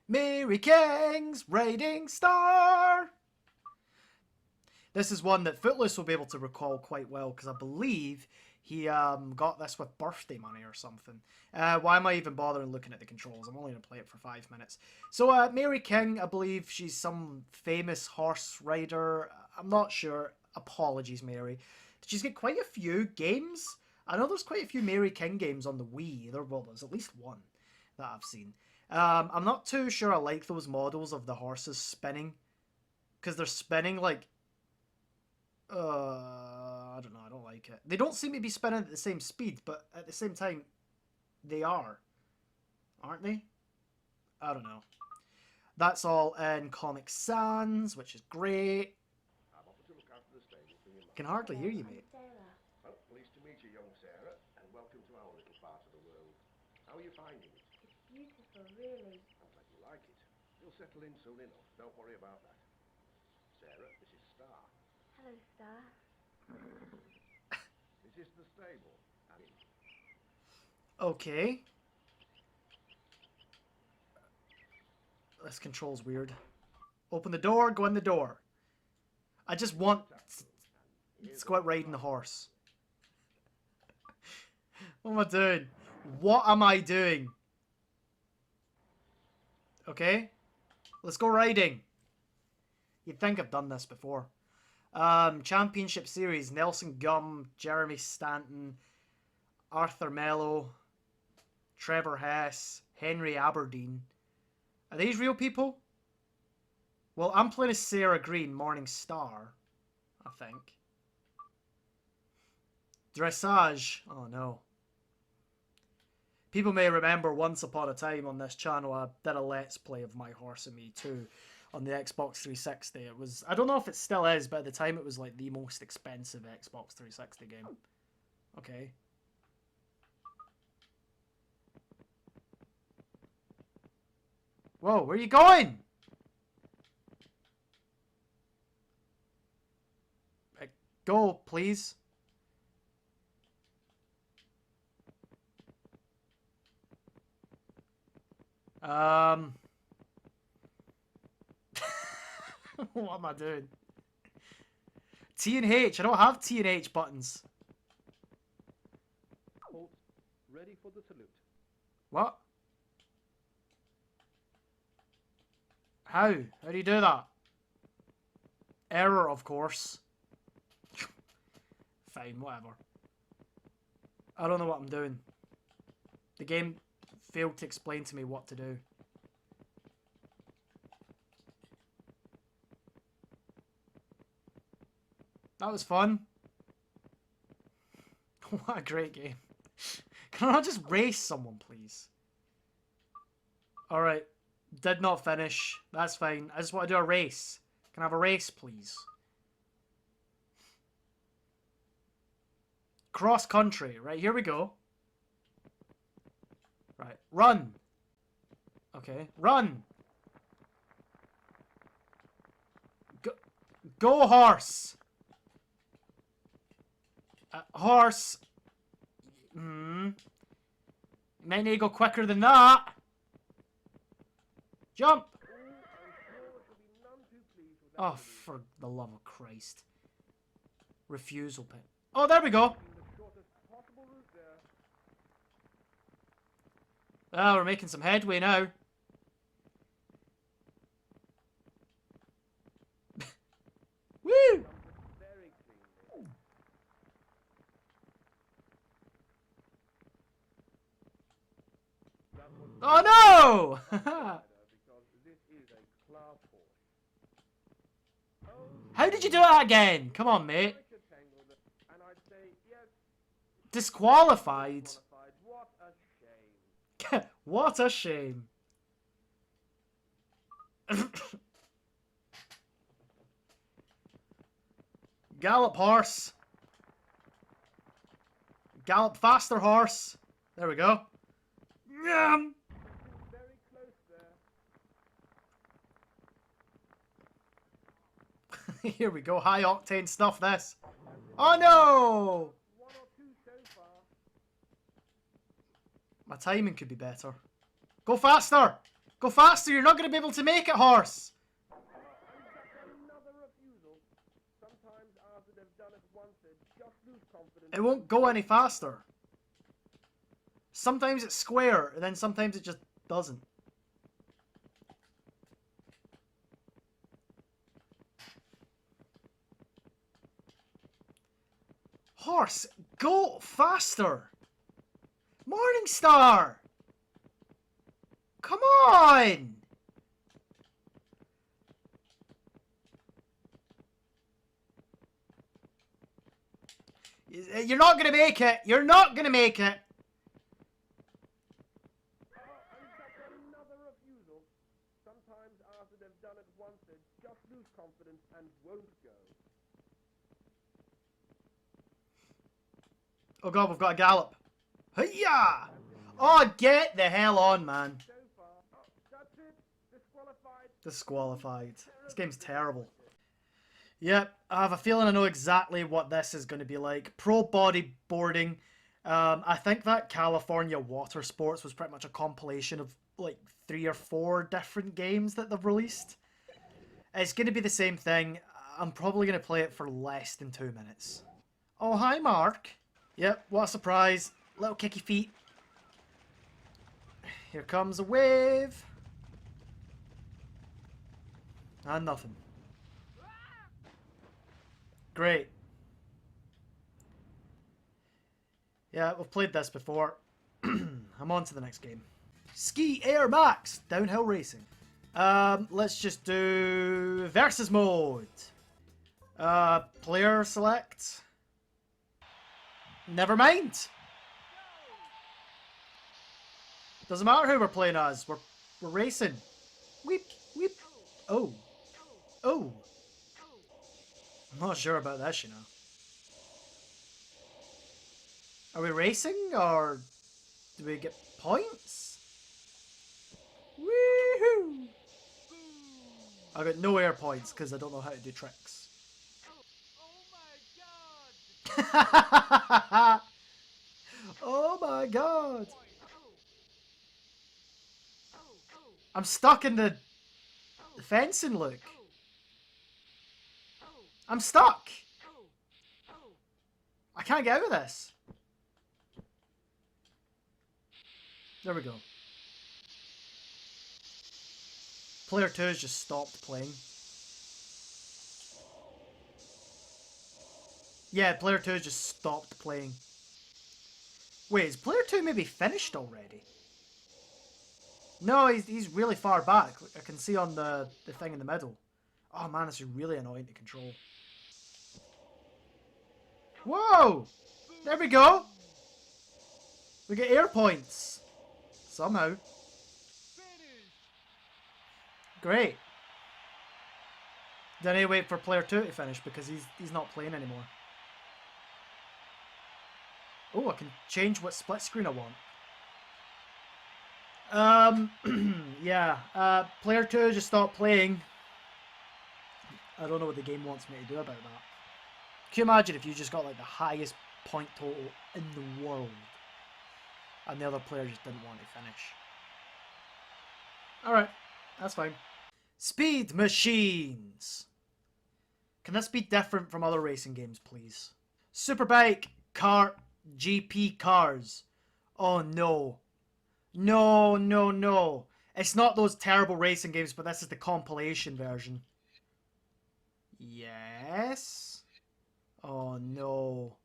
Mary King's Riding Star. This is one that Footloose will be able to recall quite well because I believe he got this with birthday money or something. Why am I even bothering looking at the controls? I'm only going to play it for 5 minutes. So Mary King, I believe she's some famous horse rider. I'm not sure. Apologies, Mary. She's got quite a few games. I know there's quite a few Mary King games on the Wii. There's at least one that I've seen. I'm not too sure I like those models of the horses spinning. Because they're spinning like... I don't know, I don't like it. They don't seem to be spinning at the same speed, but at the same time, they are. Aren't they? I don't know. That's all in Comic Sans, which is great. Can hardly hear you, mate. Well, pleased to meet you, young Sarah, and welcome to our little part of the world. How are you finding it? It's beautiful, really. I'm glad you like it. You'll settle in soon enough. Don't worry about that. Sarah, this is Star. Hello, Star. This is the stable. Okay. This control's weird. Open the door, go in the door. I just want... Let's go out riding the horse. What am I doing? What am I doing? Okay. Let's go riding. You'd think I've done this before. Championship Series. Nelson Gum, Jeremy Stanton, Arthur Mello, Trevor Hess, Henry Aberdeen. Are these real people? Well, I'm playing as Sarah Green, Morning Star, I think. Dressage. Oh no. People may remember once upon a time on this channel I did a Let's Play of My Horse and Me 2 on the Xbox 360. It was, I don't know if it still is, but at the time it was like the most expensive Xbox 360 game. Okay. Whoa, where are you going? Go, please. What am I doing? T and H. I don't have T and H buttons. Ready for the salute. What? How? How do you do that? Error, of course. Fine, whatever. I don't know what I'm doing. The game failed to explain to me what to do. That was fun. What a great game. Can I just race someone, please? Alright. Did not finish. That's fine. I just want to do a race. Can I have a race, please? Cross country. Right, here we go. Right. Run. Okay. Run. Go horse. Horse. You might need to go quicker than that. Jump. Oh, for the love of Christ. Refusal pin. Oh, there we go. Oh, we're making some headway now. Woo! Oh no! How did you do that again? Come on, mate. Disqualified? What a shame. Gallop, horse. Gallop faster, horse. There we go. Here we go. High octane stuff, this. Oh no! My timing could be better. Go faster! Go faster, you're not going to be able to make it, horse! Another refusal. Sometimes after they've done it once, they just lose confidence. It won't go any faster. Sometimes it's square, and then sometimes it just doesn't. Horse, go faster! Morningstar! Come on! You're not gonna make it! You're not gonna make it! Another refusal. Sometimes after they've done it once, they just lose confidence and won't go. Oh god, we've got a gallop. Hiya! Oh, get the hell on, man. So far, that's it. Disqualified. Disqualified. This game's terrible. Yep, I have a feeling I know exactly what this is going to be like. Pro bodyboarding. I think that California Water Sports was pretty much a compilation of like 3 or 4 different games that they've released. It's going to be the same thing. I'm probably going to play it for less than 2 minutes. Oh, hi, Mark. Yep, what a surprise. Little kicky feet. Here comes a wave. And nothing. Great. Yeah, we've played this before. I'm on to the next game. Ski Air Max Downhill Racing. Let's just do versus mode. Player select. Never mind. Doesn't matter who we're playing as. We're racing. Weep, weep. Oh. Oh. I'm not sure about this, you know. Are we racing or do we get points? Woohoo! I got no air points because I don't know how to do tricks. Oh my god! I'm stuck in the fencing, look. I'm stuck! I can't get out of this. There we go. Player 2 has just stopped playing. Yeah, player 2 has just stopped playing. Wait, is player 2 maybe finished already? No, he's really far back. I can see on the thing in the middle. Oh man, this is really annoying to control. Whoa! There we go! We get air points. Somehow. Great. Then I wait for player 2 to finish because he's not playing anymore. Oh, I can change what split screen I want. Yeah. Player 2 just stopped playing. I don't know what the game wants me to do about that. Can you imagine if you just got like the highest point total in the world and the other player just didn't want to finish? Alright, that's fine. Speed machines. Can this be different from other racing games, please? Superbike, kart, GP cars. Oh no. No, no, no. It's not those terrible racing games, but this is the compilation version. Yes. Oh no.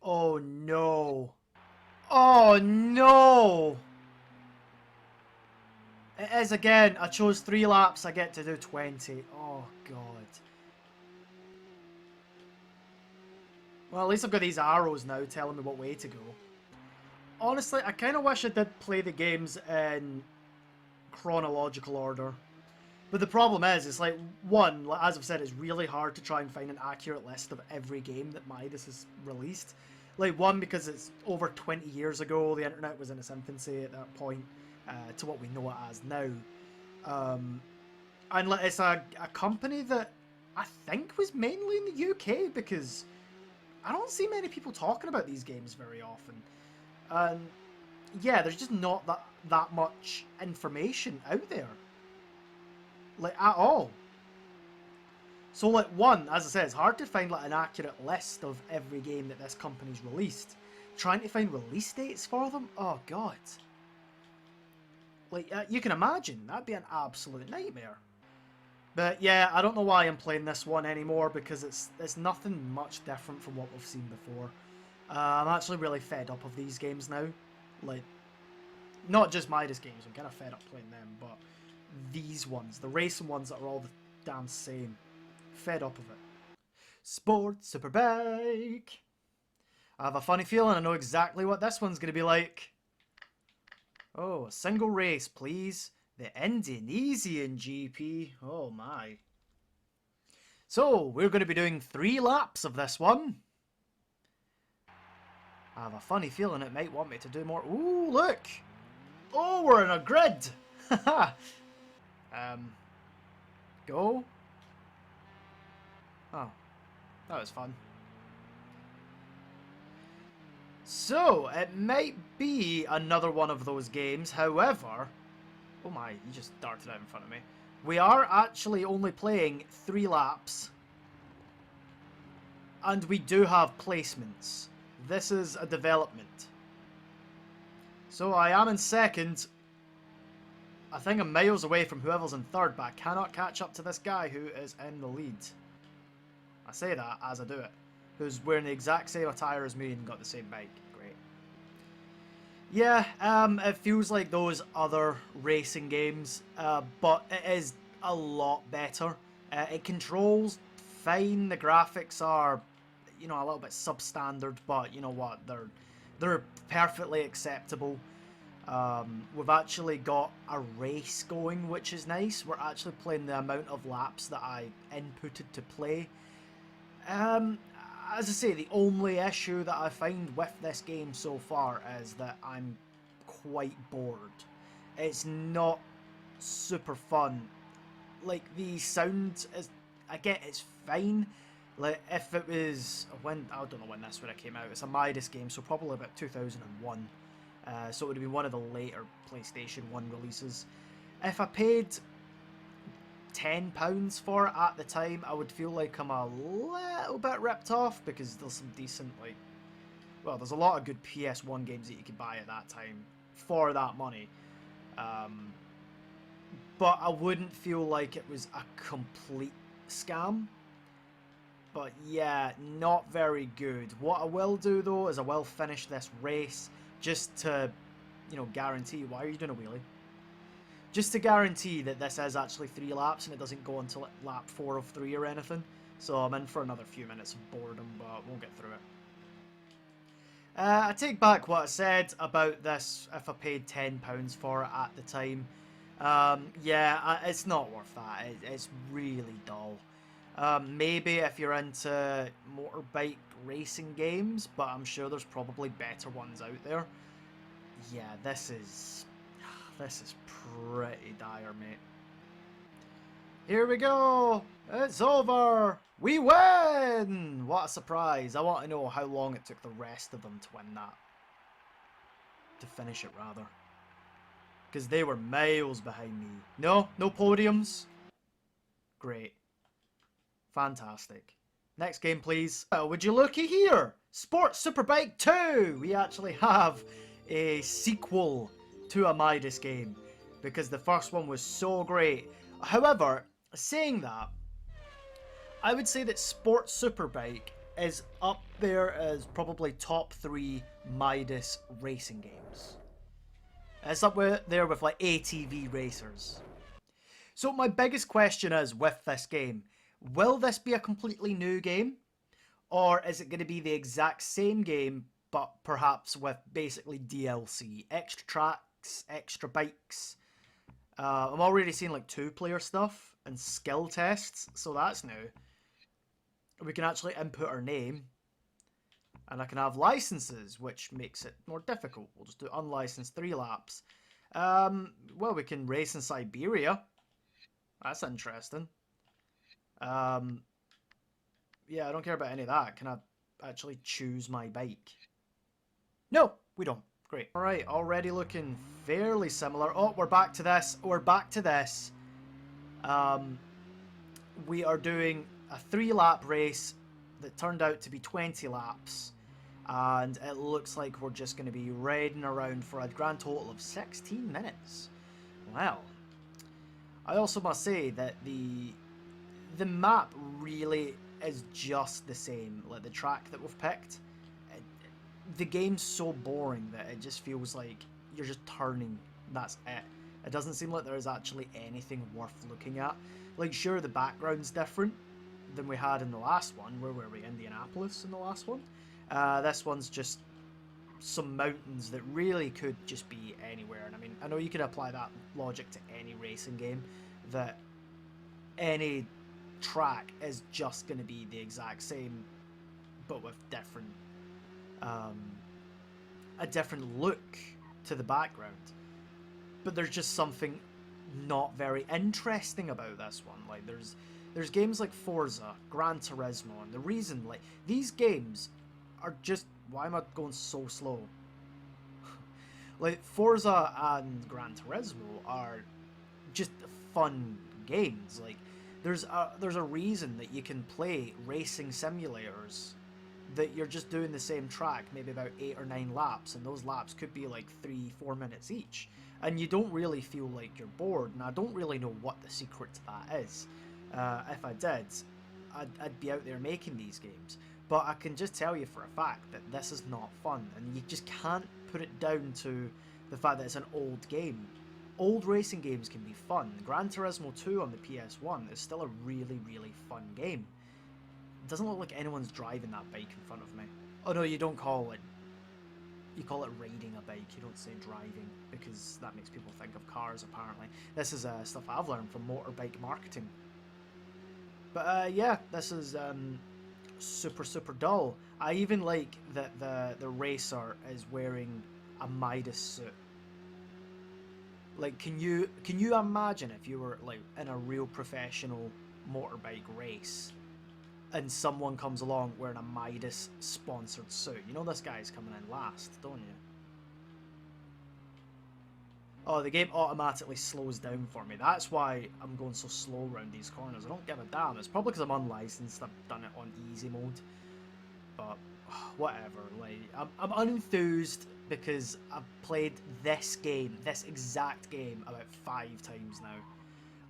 Oh no. Oh no. It is again. I chose 3 laps. I get to do 20. Oh god. Well, at least I've got these arrows now telling me what way to go. Honestly, I kind of wish I did play the games in chronological order. But the problem is, it's like, one, as I've said, it's really hard to try and find an accurate list of every game that Midas has released. Like, one, because it's over 20 years ago, the internet was in its infancy at that point, to what we know it as now. And it's a company that I think was mainly in the UK, because I don't see many people talking about these games very often. And yeah, there's just not that much information out there, like at all. So like one, as I said, it's hard to find like an accurate list of every game that this company's released. Trying to find release dates for them, oh god. Like you can imagine, that'd be an absolute nightmare. But yeah, I don't know why I'm playing this one anymore because it's nothing much different from what we've seen before. I'm actually really fed up of these games now. Like, not just Midas games, I'm kind of fed up playing them, but these ones, the racing ones that are all the damn same. Fed up of it. Sports Superbike. I have a funny feeling I know exactly what this one's going to be like. Oh, a single race, please. The Indonesian GP. Oh my. So, we're going to be doing 3 laps of this one. I have a funny feeling it might want me to do more. Ooh, look! Oh, we're in a grid! Haha! Go. Oh, that was fun. So, it might be another one of those games, however... Oh my, you just darted out in front of me. We are actually only playing 3 laps. And we do have placements. This is a development. So I am in second. I think I'm miles away from whoever's in third, but I cannot catch up to this guy who is in the lead. I say that as I do it. Who's wearing the exact same attire as me and got the same bike. Great. Yeah, it feels like those other racing games, but it is a lot better. It controls fine. The graphics are, you know, a little bit substandard, but you know what? They're perfectly acceptable. We've actually got a race going, which is nice. We're actually playing the amount of laps that I inputted to play. As I say, the only issue that I find with this game so far is that I'm quite bored. It's not super fun. Like, the sound is, I get it's fine. Like, if it was, when, I don't know when this would have came out. It's a Midas game, so probably about 2001. So it would have been one of the later PlayStation 1 releases. If I paid £10 for it at the time, I would feel like I'm a little bit ripped off because there's some decent, like, well, there's a lot of good PS1 games that you could buy at that time for that money. But I wouldn't feel like it was a complete scam. But yeah, not very good. What I will do though is I will finish this race just to, you know, guarantee. Why are you doing a wheelie? Just to guarantee that this is actually 3 laps and it doesn't go until lap 4 of 3 or anything. So I'm in for another few minutes of boredom, but we'll get through it. I take back what I said about this if I paid £10 for it at the time. Yeah, it's not worth that. It's really dull. Maybe if you're into motorbike racing games, but I'm sure there's probably better ones out there. Yeah, this is pretty dire, mate. Here we go! It's over! We win! What a surprise. I want to know how long it took the rest of them to win that. To finish it, rather. Because they were miles behind me. No podiums. Great. Fantastic. Next game, please. Would you looky here? Sports Superbike 2! We actually have a sequel to a Midas game. Because the first one was so great. However, saying that, I would say that Sports Superbike is up there as probably top 3 Midas racing games. It's up there with like ATV racers. So my biggest question is with this game, will this be a completely new game? Or is it going to be the exact same game, but perhaps with basically DLC? Extra tracks, extra bikes. I'm already seeing like 2-player stuff and skill tests, so that's new. We can actually input our name. And I can have licenses, which makes it more difficult. We'll just do unlicensed 3 laps. Well, we can race in Siberia. That's interesting. Yeah, I don't care about any of that. Can I actually choose my bike? No, we don't. Great. Alright, already looking fairly similar. Oh, we're back to this. We're back to this. We are doing a 3-lap race that turned out to be 20 laps. And it looks like we're just going to be riding around for a grand total of 16 minutes. Well, I also must say that the map really is just the same. Like the track that we've picked, the game's so boring that it just feels like you're just turning. That's it. It doesn't seem like there is actually anything worth looking at. Like, sure, the background's different than we had in the last one. Where were we? Indianapolis in the last one. This one's just some mountains that really could just be anywhere. And I mean, I know you can apply that logic to any racing game, that any track is just going to be the exact same, but with different, a different look to the background. But there's just something not very interesting about this one. Like, there's games like Forza, Gran Turismo, and the reason, like, these games are just... Why am I going so slow? Like, Forza and Gran Turismo are just fun games. Like, there's a reason that you can play racing simulators that you're just doing the same track, maybe about 8 or 9 laps, and those laps could be like 3-4 minutes each. And you don't really feel like you're bored, and I don't really know what the secret to that is. If I did, I'd be out there making these games. But I can just tell you for a fact that this is not fun, and you just can't put it down to the fact that it's an old game. Old racing games can be fun. Gran Turismo 2 on the Ps1 is still a really, really fun game. It doesn't look like anyone's driving that bike in front of me. Oh no, you don't call it... You call it riding a bike, you don't say driving, because that makes people think of cars, apparently. This is stuff I've learned from motorbike marketing. But yeah, this is super dull. I even like that the racer is wearing a Midas suit. Like, can you imagine if you were like in a real professional motorbike race and someone comes along wearing a Midas sponsored suit? You know this guy's coming in last, don't you? Oh, the game automatically slows down for me. That's why I'm going so slow around these corners. I don't give a damn. It's probably because I'm unlicensed. I've done it on easy mode. But whatever. Like, I'm unenthused because I've played this game, this exact game, about 5 times now.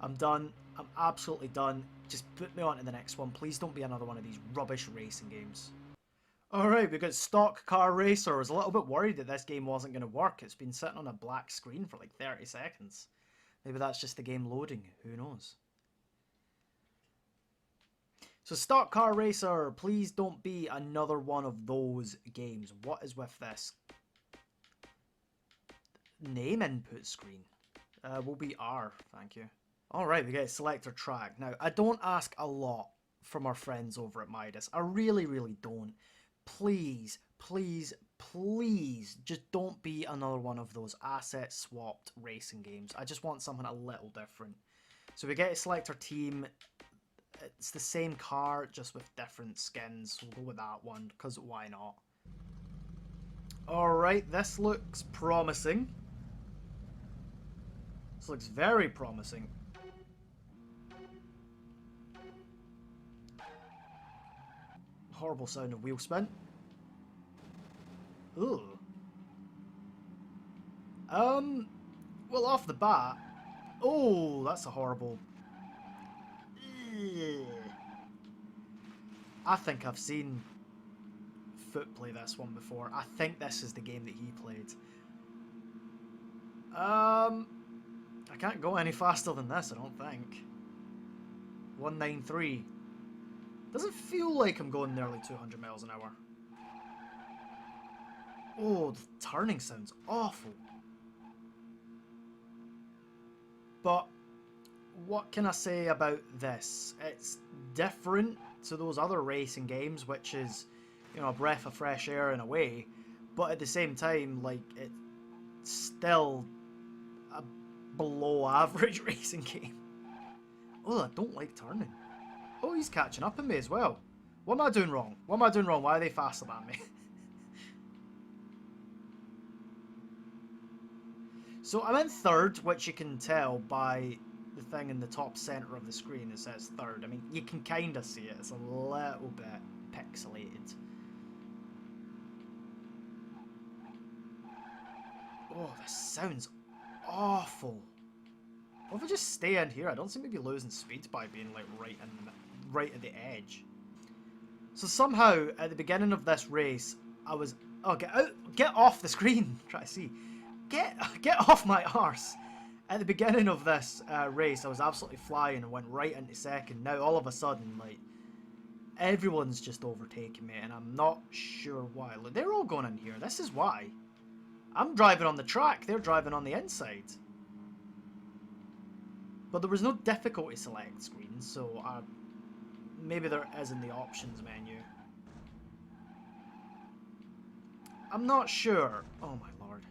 I'm done. I'm absolutely done. Just put me on to the next one. Please don't be another one of these rubbish racing games. Alright, we got Stock Car Racer. I was a little bit worried that this game wasn't going to work. It's been sitting on a black screen for like 30 seconds. Maybe that's just the game loading. Who knows? So Stock Car Racer, please don't be another one of those games. What is with this name input screen? Will be R, thank you. Alright, we get selector track. Now, I don't ask a lot from our friends over at Midas. I really don't. Please, just don't be another one of those asset swapped racing games. I just want something a little different. So we get to select our team. It's the same car, just with different skins. We'll go with that one, because why not? Alright, this looks promising. This looks very promising. Horrible sound of wheel spin. Ooh. Well, off the bat... Oh, that's a horrible... Ugh. I think I've seen Foot play this one before. I think this is the game that he played. I can't go any faster than this, I don't think. 193. Doesn't feel like I'm going nearly 200 miles an hour. Oh, the turning sounds awful. But what can I say about this? It's different to those other racing games, which is, you know, a breath of fresh air in a way. But at the same time, like, it's still a below average racing game. Oh, I don't like turning. Oh, he's catching up on me as well. What am I doing wrong? What am I doing wrong? Why are they faster than me? So I'm in third, which you can tell by the thing in the top centre of the screen that says third. I mean, you can kind of see it. It's a little bit pixelated. Oh, this sounds awful. What if I just stay in here? I don't seem to be losing speed by being like right at the edge. So somehow at the beginning of this race, I was get off the screen. Try to see. Get off my arse. At the beginning of this race, I was absolutely flying and went right into second. Now all of a sudden, like, everyone's just overtaking me, and I'm not sure why. Look, they're all going in here. This is why. I'm driving on the track. They're driving on the inside. But there was no difficulty select screen, so maybe there is in the options menu. I'm not sure. Oh my lord.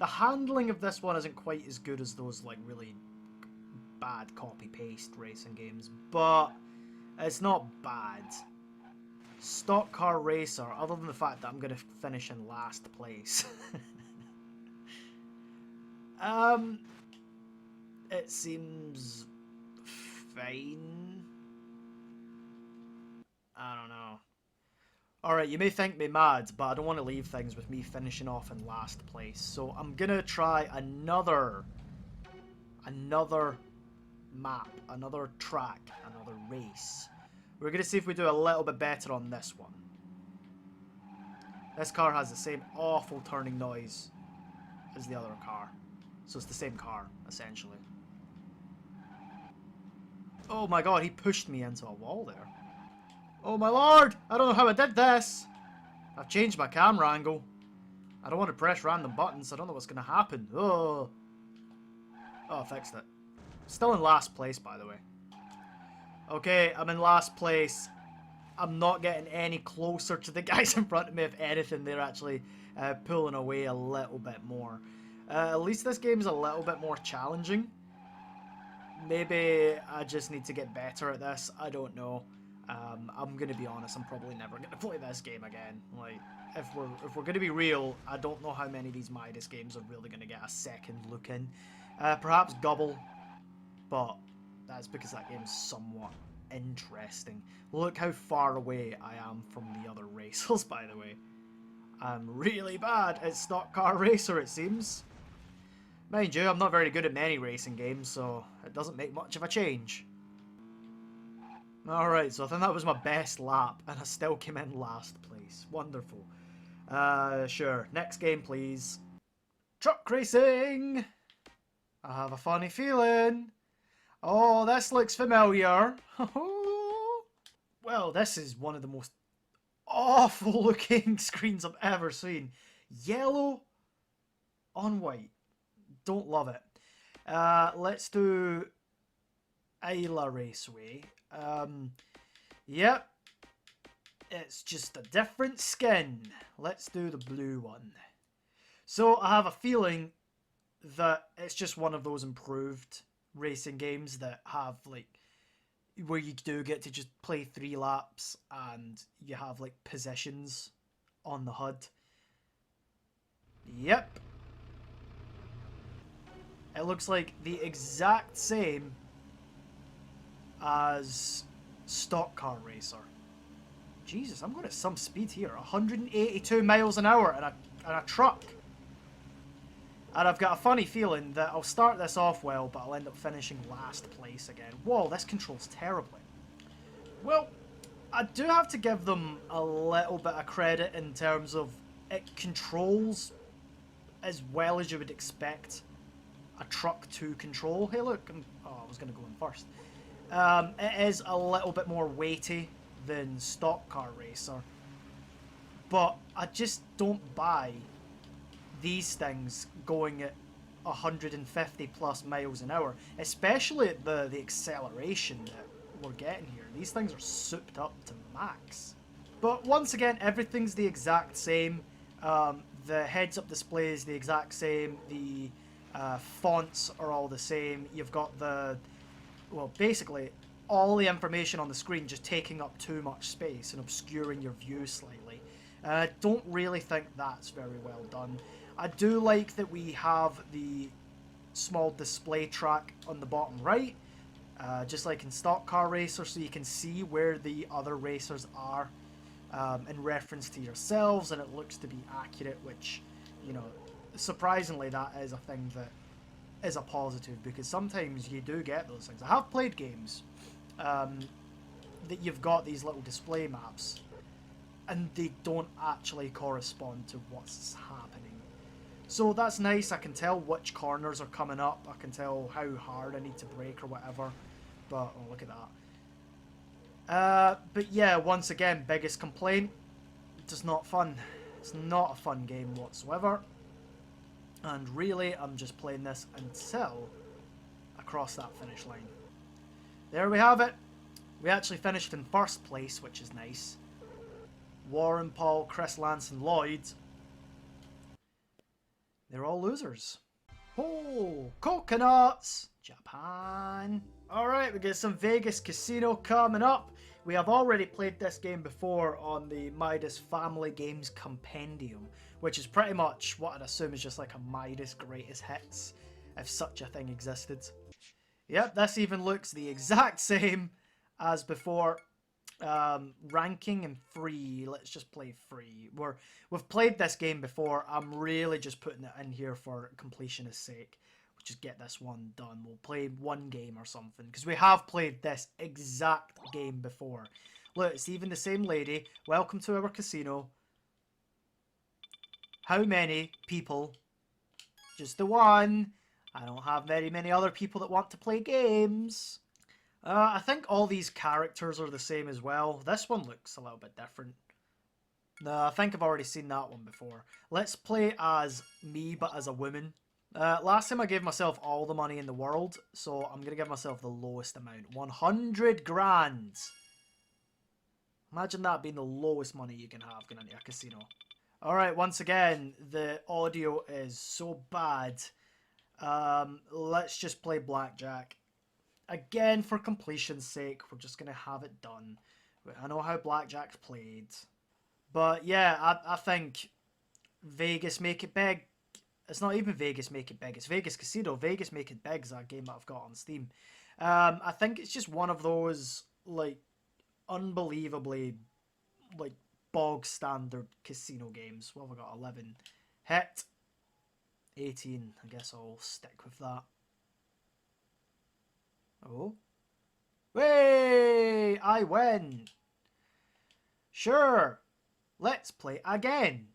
The handling of this one isn't quite as good as those like really bad copy-paste racing games, but it's not bad. Stock car racer, other than the fact that I'm going to finish in last place. It seems fine. I don't know. Alright, you may think me mad, but I don't want to leave things with me finishing off in last place. So I'm going to try another map, another track, another race. We're going to see if we do a little bit better on this one. This car has the same awful turning noise as the other car. So it's the same car, essentially. Oh my god, he pushed me into a wall there. Oh my lord! I don't know how I did this! I've changed my camera angle. I don't want to press random buttons. I don't know what's going to happen. Oh, I fixed it. Still in last place, by the way. Okay, I'm in last place. I'm not getting any closer to the guys in front of me. If anything, they're actually pulling away a little bit more. At least this game's a little bit more challenging. Maybe I just need to get better at this. I don't know. I'm gonna be honest. I'm probably never gonna play this game again. Like, if we're gonna be real, I don't know how many of these Midas games are really gonna get a second look in. Perhaps Gobble, but that's because that game's somewhat interesting. Look how far away I am from the other racers, by the way. I'm really bad at Stock Car Racer, it seems. Mind you, I'm not very good at many racing games, so it doesn't make much of a change. Alright, so I think that was my best lap, and I still came in last place. Wonderful. Sure. Next game, please. Truck racing! I have a funny feeling. Oh, this looks familiar. Well, this is one of the most awful looking screens I've ever seen. Yellow on white. Don't love it. Let's do Isla Raceway. Yep. It's just a different skin. Let's do the blue one. So I have a feeling that it's just one of those improved racing games that have like where you do get to just play 3 laps and you have like positions on the HUD. Yep. It looks like the exact same as Stock Car Racer. Jesus, I'm going at some speed here. 182 miles an hour in a truck. And I've got a funny feeling that I'll start this off well, but I'll end up finishing last place again. Whoa, this controls terribly. Well, I do have to give them a little bit of credit in terms of it controls as well as you would expect a truck to control. Hey look, I was going to go in first. It is a little bit more weighty than Stock Car Racer, but I just don't buy these things going at 150 plus miles an hour, especially at the acceleration that we're getting here. These things are souped up to max. But once again, everything's the exact same. The heads-up display is the exact same. The fonts are all the same. You've got well, basically all the information on the screen just taking up too much space and obscuring your view slightly. I don't really think that's very well done. I do like that we have the small display track on the bottom right, just like in Stock Car Racer, so you can see where the other racers are in reference to yourselves, and it looks to be accurate, which, you know, surprisingly that is a thing that is a positive, because sometimes you do get those things. I have played games that you've got these little display maps and they don't actually correspond to what's happening. So that's nice. I can tell which corners are coming up. I can tell how hard I need to brake or whatever. But, oh, look at that. But yeah, once again, biggest complaint, just not fun. It's not a fun game whatsoever. And really, I'm just playing this until I cross that finish line. There we have it. We actually finished in first place, which is nice. Warren, Paul, Chris, Lance, and Lloyd, they're all losers. Oh, coconuts! Japan. Alright, we get some Vegas Casino coming up. We have already played this game before on the Midas Family Games Compendium, which is pretty much what I'd assume is just like a Midas Greatest Hits, if such a thing existed. Yep, this even looks the exact same as before. Ranking and free. Let's just play free. We've played this game before. I'm really just putting it in here for completionist sake. We'll just get this one done. We'll play one game or something, because we have played this exact game before. Look, it's even the same lady. Welcome to our casino. How many people? Just the one. I don't have very many other people that want to play games. I think all these characters are the same as well. This one looks a little bit different. No, I think I've already seen that one before. Let's play as me, but as a woman. Last time I gave myself all the money in the world, so I'm going to give myself the lowest amount. 100 grand. Imagine that being the lowest money you can have going into a casino. Alright, once again, the audio is so bad. Let's just play blackjack. Again, for completion's sake, we're just going to have it done. I know how blackjack's played. But yeah, I think Vegas Make It Big. It's not even Vegas Make It Big. It's Vegas Casino. Vegas Make It Big is that game that I've got on Steam. I think it's just one of those, like, unbelievably, like, bog standard casino games. What have I got? 11. Hit. 18. I guess I'll stick with that. Oh. Way! I win! Sure. Let's play again.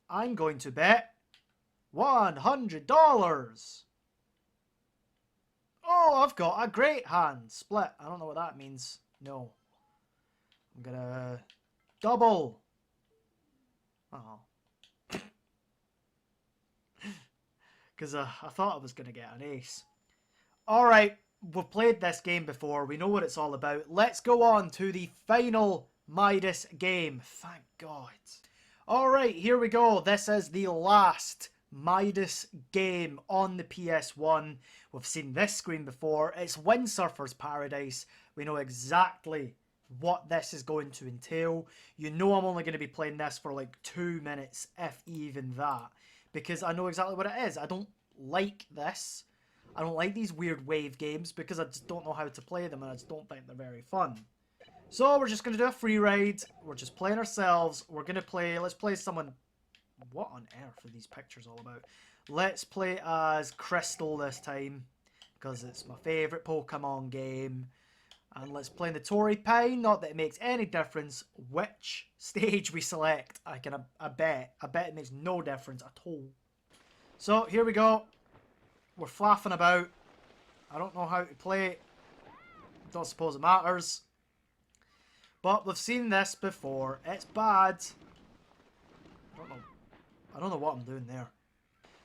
I'm going to bet $100. Oh, I've got a great hand. Split. I don't know what that means. No. I'm gonna double. Oh. Because I thought I was going to get an ace. Alright, we've played this game before. We know what it's all about. Let's go on to the final Midas game. Thank God. Alright, here we go. This is the last Midas game on the PS1. We've seen this screen before. It's Windsurfer's Paradise. We know exactly what this is going to entail. You know I'm only going to be playing this for like 2 minutes, if even that. Because I know exactly what it is. I don't like this. I don't like these weird wave games because I just don't know how to play them and I just don't think they're very fun. So we're just going to do a free ride. We're just playing ourselves. We're going to play, let's play someone. What on earth are these pictures all about? Let's play as Crystal this time because it's my favourite Pokemon game. And let's play in the Tory Pine. Not that it makes any difference which stage we select. I bet it makes no difference at all. So here we go. We're flapping about. I don't know how to play. Don't suppose it matters. But we've seen this before. It's bad. I don't know what I'm doing there.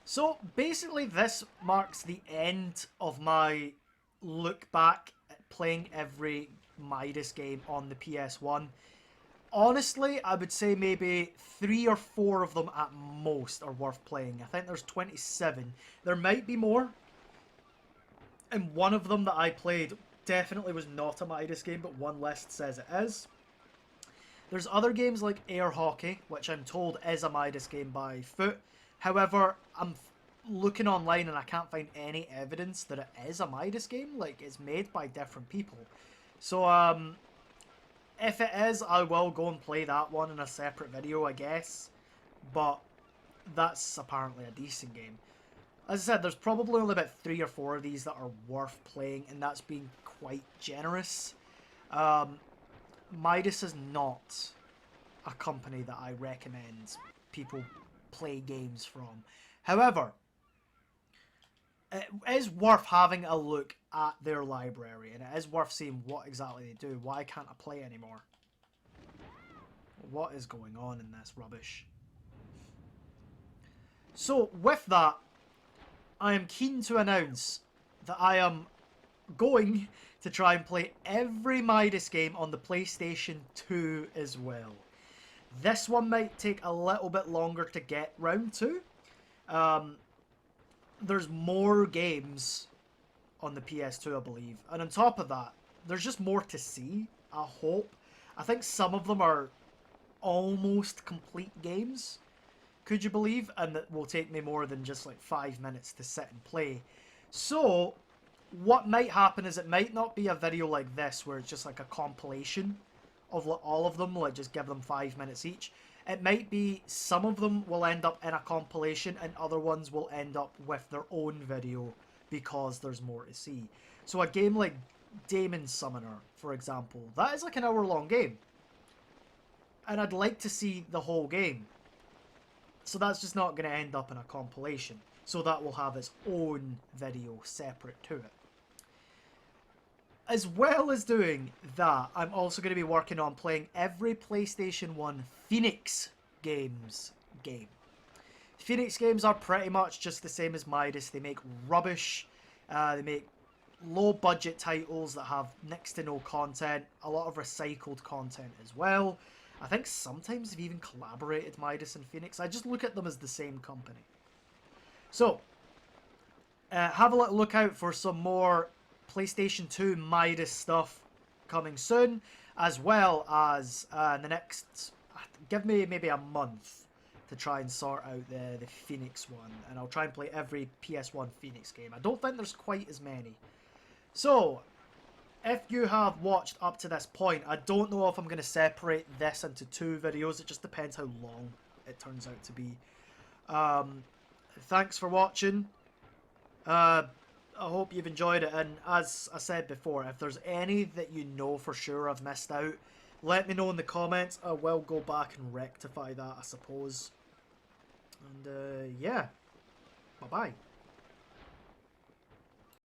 So basically this marks the end of my look back at playing every Midas game on the PS1. Honestly, I would say maybe 3 or 4 of them at most are worth playing. I think there's 27. There might be more. And one of them that I played definitely was not a Midas game, but one list says it is. There's other games like air hockey, which I'm told is a Midas game by Foot. However, I'm looking online and I can't find any evidence that it is a Midas game. Like, it's made by different people. So, if it is, I will go and play that one in a separate video, I guess. But that's apparently a decent game. As I said, there's probably only about 3 or 4 of these that are worth playing, and that's being quite generous. Midas is not a company that I recommend people play games from. However, it is worth having a look at their library, and it is worth seeing what exactly they do. Why can't I play anymore? What is going on in this rubbish? So, with that, I am keen to announce that I am going to try and play every Midas game on the PlayStation 2 as well. This one might take a little bit longer to get round to. There's more games on the PS2, I believe. And on top of that, there's just more to see, I hope. I think some of them are almost complete games, could you believe? And that will take me more than just like 5 minutes to sit and play. So, what might happen is it might not be a video like this, where it's just like a compilation of all of them, like just give them 5 minutes each. It might be some of them will end up in a compilation and other ones will end up with their own video because there's more to see. So a game like Demon Summoner, for example, that is like an hour-long game. And I'd like to see the whole game. So that's just not going to end up in a compilation. So that will have its own video separate to it. As well as doing that, I'm also going to be working on playing every PlayStation 1 Phoenix games game. Phoenix games are pretty much just the same as Midas. They make rubbish. They make low-budget titles that have next to no content. A lot of recycled content as well. I think sometimes they've even collaborated, Midas and Phoenix. I just look at them as the same company. So, have a little look out for some more PlayStation 2 Midas stuff coming soon, as well as in the next, give me maybe a month to try and sort out the Phoenix one, and I'll try and play every PS1 Phoenix game. I don't think there's quite as many. So, if you have watched up to this point, I don't know if I'm going to separate this into 2 videos. It just depends how long it turns out to be. Thanks for watching. I hope you've enjoyed it, and as I said before, if there's any that you know for sure I've missed out, let me know in the comments. I will go back and rectify that, I suppose. And yeah, bye-bye.